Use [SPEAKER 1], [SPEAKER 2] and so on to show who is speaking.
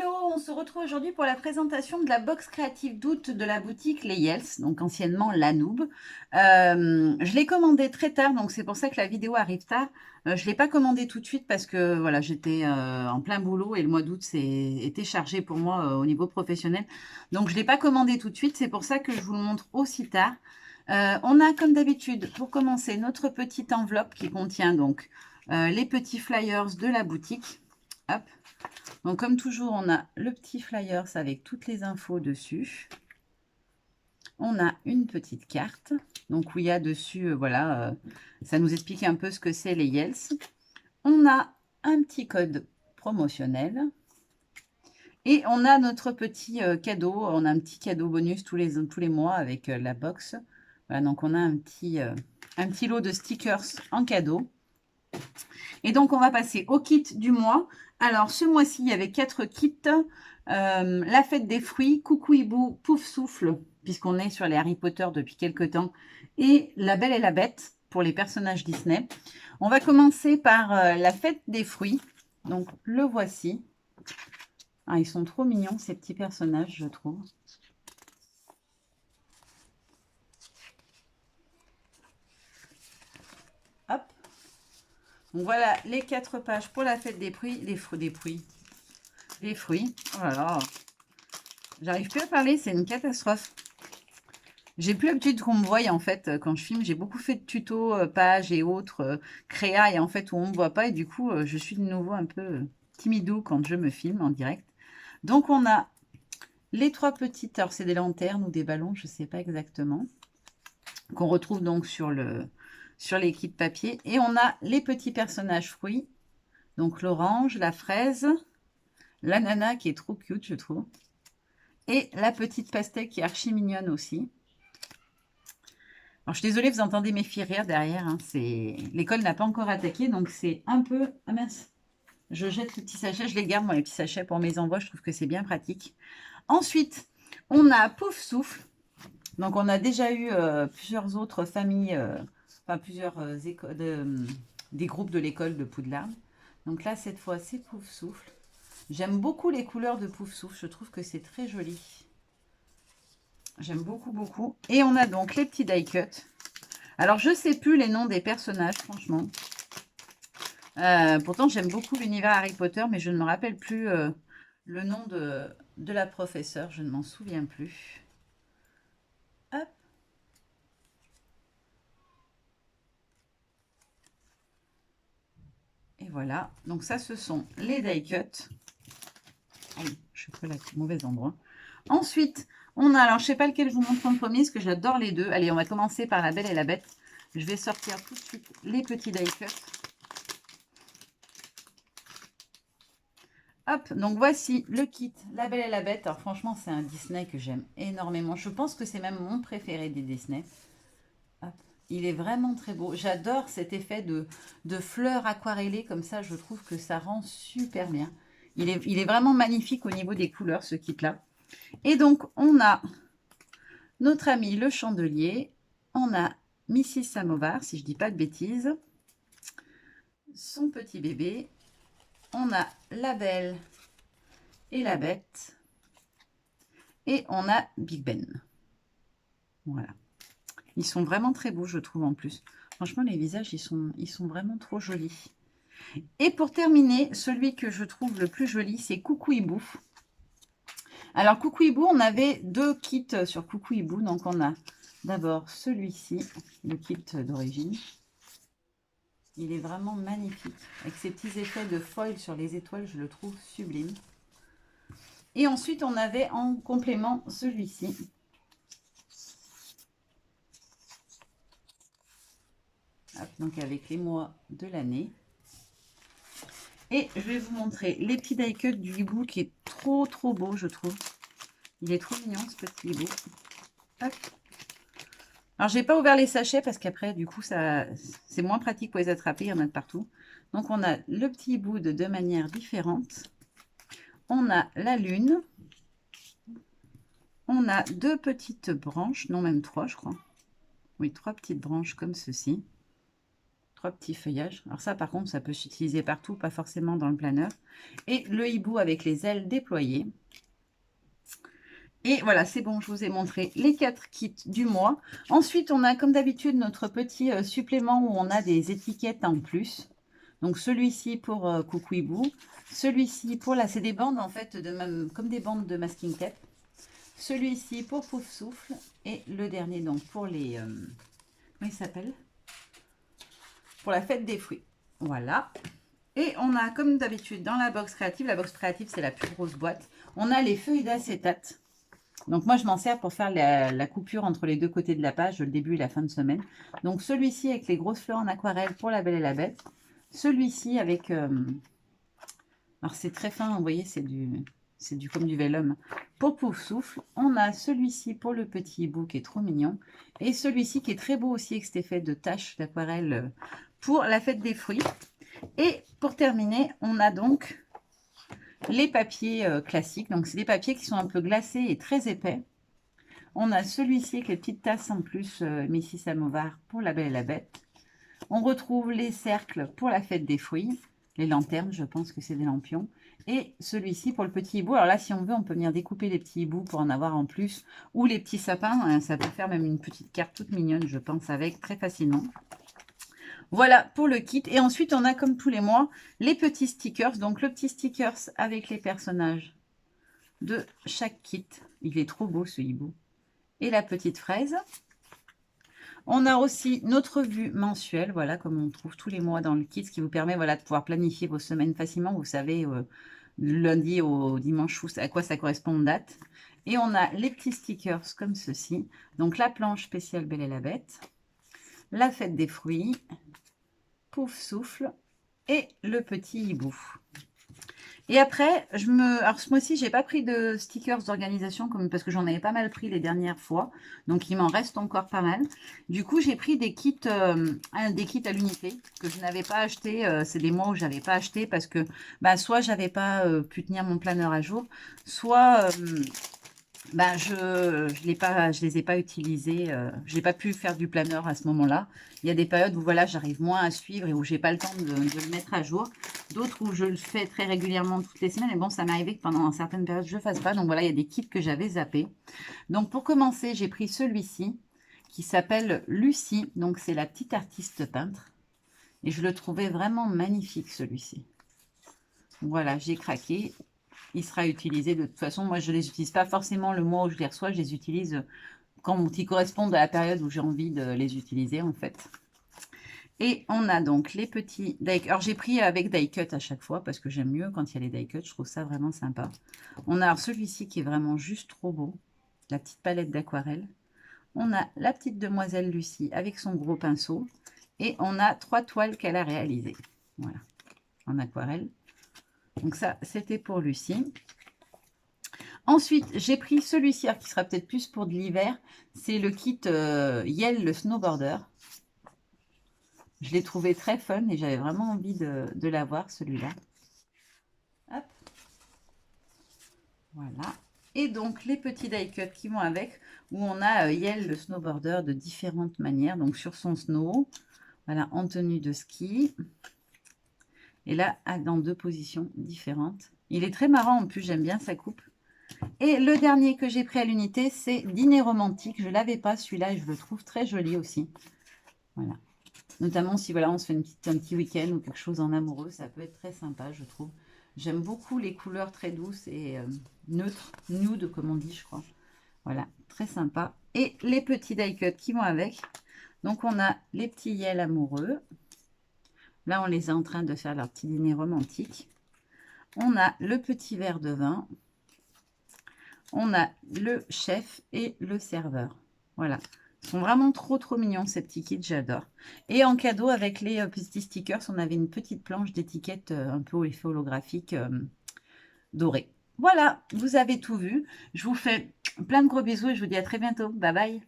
[SPEAKER 1] Hello, on se retrouve aujourd'hui pour la présentation de la box créative d'août de la boutique Les Yels, donc anciennement La Noob. Je l'ai commandée très tard, donc c'est pour ça que la vidéo arrive tard. Je ne l'ai pas commandée tout de suite parce que voilà, j'étais en plein boulot et le mois d'août était chargé pour moi au niveau professionnel. Donc je ne l'ai pas commandée tout de suite, c'est pour ça que je vous le montre aussi tard. On a comme d'habitude, pour commencer, notre petite enveloppe qui contient donc les petits flyers de la boutique. Hop. Donc, comme toujours, on a le petit flyers avec toutes les infos dessus. On a une petite carte, donc où il y a dessus, voilà, ça nous explique un peu ce que c'est les Yels. On a un petit code promotionnel. Et on a notre petit cadeau, on a un petit cadeau bonus tous les mois avec la box. Voilà, donc on a un petit lot de stickers en cadeau. Et donc, on va passer au kit du mois. Alors, ce mois-ci, il y avait 4 kits. La fête des fruits, Coucou Hibou, Pouf Souffle, puisqu'on est sur les Harry Potter depuis quelques temps, et La Belle et la Bête pour les personnages Disney. On va commencer par la fête des fruits. Donc, le voici. Ah, ils sont trop mignons, ces petits personnages, je trouve. Hop. Donc, voilà les 4 pages pour la fête des fruits. Les fruits. Oh là là. J'arrive plus à parler, c'est une catastrophe. J'ai plus l'habitude qu'on me voie en fait quand je filme. J'ai beaucoup fait de tutos, pages et autres, créa et en fait où on me voit pas et du coup je suis de nouveau un peu timidou quand je me filme en direct. Donc on a les 3 petites, alors c'est des lanternes ou des ballons, je sais pas exactement, qu'on retrouve donc sur les kits papier. Et on a les petits personnages fruits, donc l'orange, la fraise, l'ananas qui est trop cute je trouve, et la petite pastèque qui est archi mignonne aussi. Alors, je suis désolée, vous entendez mes filles rire derrière. Hein, l'école n'a pas encore attaqué, donc c'est un peu... Ah mince, je jette les petits sachets. Je les garde, moi, les petits sachets pour mes envois. Je trouve que c'est bien pratique. Ensuite, on a Pouf Souffle. Donc, on a déjà eu plusieurs autres familles, enfin, plusieurs des groupes de l'école de Poudlard. Donc là, cette fois, c'est Pouf Souffle. J'aime beaucoup les couleurs de Pouf Souffle. Je trouve que c'est très joli. J'aime beaucoup, beaucoup. Et on a donc les petits die cuts. Alors, je ne sais plus les noms des personnages, franchement. Pourtant, j'aime beaucoup l'univers Harry Potter, mais je ne me rappelle plus le nom de la professeure. Je ne m'en souviens plus. Hop. Et voilà. Donc, ça, ce sont les die cuts. Aïe, je suis pris au mauvais endroit. Ensuite, on a, alors, je ne sais pas lequel je vous montre en premier, parce que j'adore les deux. Allez, on va commencer par La Belle et la Bête. Je vais sortir tout de suite les petits die cuts. Hop, donc voici le kit La Belle et la Bête. Alors franchement, c'est un Disney que j'aime énormément. Je pense que c'est même mon préféré des Disney. Hop, il est vraiment très beau. J'adore cet effet de fleurs aquarellées comme ça. Je trouve que ça rend super bien. Il est vraiment magnifique au niveau des couleurs, ce kit-là. Et donc, on a notre ami le chandelier. On a Mrs. Samovar, si je ne dis pas de bêtises. Son petit bébé. On a la Belle et la Bête. Et on a Big Ben. Voilà. Ils sont vraiment très beaux, je trouve, en plus. Franchement, les visages, ils sont vraiment trop jolis. Et pour terminer, celui que je trouve le plus joli, c'est Coucou Hibou. Alors, Coucou Hibou, on avait 2 kits sur Coucou Hibou. Donc, on a d'abord celui-ci, le kit d'origine. Il est vraiment magnifique. Avec ces petits effets de foil sur les étoiles, je le trouve sublime. Et ensuite, on avait en complément celui-ci. Donc, avec les mois de l'année. Et je vais vous montrer les petits die cuts du hibou qui est trop beau, je trouve. Il est trop mignon, ce petit hibou. Hop. Alors, j'ai pas ouvert les sachets parce qu'après, du coup, c'est moins pratique pour les attraper. Il y en a de partout. Donc, on a le petit hibou de 2 manières différentes. On a la lune. On a 2 petites branches, non, même 3, je crois. Oui, 3 petites branches comme ceci. 3 petits feuillages. Alors ça, par contre, ça peut s'utiliser partout, pas forcément dans le planeur. Et le hibou avec les ailes déployées. Et voilà, c'est bon, je vous ai montré les 4 kits du mois. Ensuite, on a comme d'habitude notre petit supplément où on a des étiquettes en plus. Donc celui-ci pour Coucou Hibou. Celui-ci pour là, c'est des bandes en fait, comme des bandes de masking tape. Celui-ci pour Pouf Souffle. Et le dernier donc pour les... comment il s'appelle? Pour la fête des fruits. Voilà. Et on a comme d'habitude dans la box créative c'est la plus grosse boîte. On a les feuilles d'acétate. Donc moi je m'en sers pour faire la coupure entre les deux côtés de la page, le début et la fin de semaine. Donc celui-ci avec les grosses fleurs en aquarelle pour La Belle et la Bête. Celui-ci avec... alors c'est très fin, vous voyez, c'est du comme du vélum. Pour Pouf Souffle, on a celui-ci pour le petit hibou qui est trop mignon. Et celui-ci qui est très beau aussi avec cet effet de taches d'aquarelle pour la fête des fruits. Et pour terminer, on a donc les papiers classiques. Donc, c'est des papiers qui sont un peu glacés et très épais. On a celui-ci avec les petites tasses en plus, Missy Samovar pour La Belle et la Bête. On retrouve les cercles pour la fête des fruits. Les lanternes, je pense que c'est des lampions. Et celui-ci pour le petit hibou. Alors là, si on veut, on peut venir découper les petits hiboux pour en avoir en plus. Ou les petits sapins. Ça peut faire même une petite carte toute mignonne, je pense, avec très facilement. Voilà pour le kit. Et ensuite, on a comme tous les mois, les petits stickers. Donc, le petit stickers avec les personnages de chaque kit. Il est trop beau, ce hibou. Et la petite fraise. On a aussi notre vue mensuelle, voilà, comme on trouve tous les mois dans le kit, ce qui vous permet voilà, de pouvoir planifier vos semaines facilement. Vous savez, du lundi au dimanche, à quoi ça correspond de date. Et on a les petits stickers comme ceci. Donc, la planche spéciale Belle et la Bête. La fête des fruits. Pouf Souffle et le petit hibou. Et après, alors ce mois-ci, j'ai pas pris de stickers d'organisation parce que j'en avais pas mal pris les dernières fois. Donc, il m'en reste encore pas mal. Du coup, j'ai pris des kits à l'unité que je n'avais pas acheté. C'est des mois où j'avais pas acheté parce que soit j'avais pas pu tenir mon planeur à jour, soit... je les ai pas utilisés, je n'ai pas pu faire du planeur à ce moment-là. Il y a des périodes où voilà, j'arrive moins à suivre et où j'ai pas le temps de le mettre à jour. D'autres où je le fais très régulièrement toutes les semaines. Et bon, ça m'est arrivé que pendant certaines périodes, je ne le fasse pas. Donc voilà, il y a des kits que j'avais zappés. Donc pour commencer, j'ai pris celui-ci qui s'appelle Lucie. Donc c'est la petite artiste peintre. Et je le trouvais vraiment magnifique celui-ci. Voilà, j'ai craqué. Il sera utilisé de toute façon. Moi, je ne les utilise pas forcément le mois où je les reçois. Je les utilise quand ils correspondent à la période où j'ai envie de les utiliser, en fait. Et on a donc les petits die. Alors, j'ai pris avec die cut à chaque fois parce que j'aime mieux quand il y a les die cut. Je trouve ça vraiment sympa. On a celui-ci qui est vraiment juste trop beau. La petite palette d'aquarelle. On a la petite demoiselle Lucie avec son gros pinceau. Et on a 3 toiles qu'elle a réalisées. Voilà, en aquarelle. Donc ça, c'était pour Lucie. Ensuite, j'ai pris celui-ci, qui sera peut-être plus pour de l'hiver. C'est le kit Yell, le snowboarder. Je l'ai trouvé très fun et j'avais vraiment envie de l'avoir, celui-là. Hop. Voilà. Et donc, les petits die cut qui vont avec, où on a Yell, le snowboarder, de différentes manières. Donc, sur son snow, voilà, en tenue de ski. Et là, dans 2 positions différentes. Il est très marrant, en plus, j'aime bien sa coupe. Et le dernier que j'ai pris à l'unité, c'est Dîner romantique. Je ne l'avais pas, celui-là, et je le trouve très joli aussi. Voilà. Notamment si voilà, on se fait un petit week-end ou quelque chose en amoureux, ça peut être très sympa, je trouve. J'aime beaucoup les couleurs très douces et neutres, nude, comme on dit, je crois. Voilà, très sympa. Et les petits die cut qui vont avec. Donc, on a les petits Yell amoureux. Là, on les est en train de faire leur petit dîner romantique. On a le petit verre de vin. On a le chef et le serveur. Voilà. Ils sont vraiment trop mignons, ces petits kits, j'adore. Et en cadeau, avec les petits stickers, on avait une petite planche d'étiquette un peu au effet holographique doré. Voilà, vous avez tout vu. Je vous fais plein de gros bisous et je vous dis à très bientôt. Bye bye.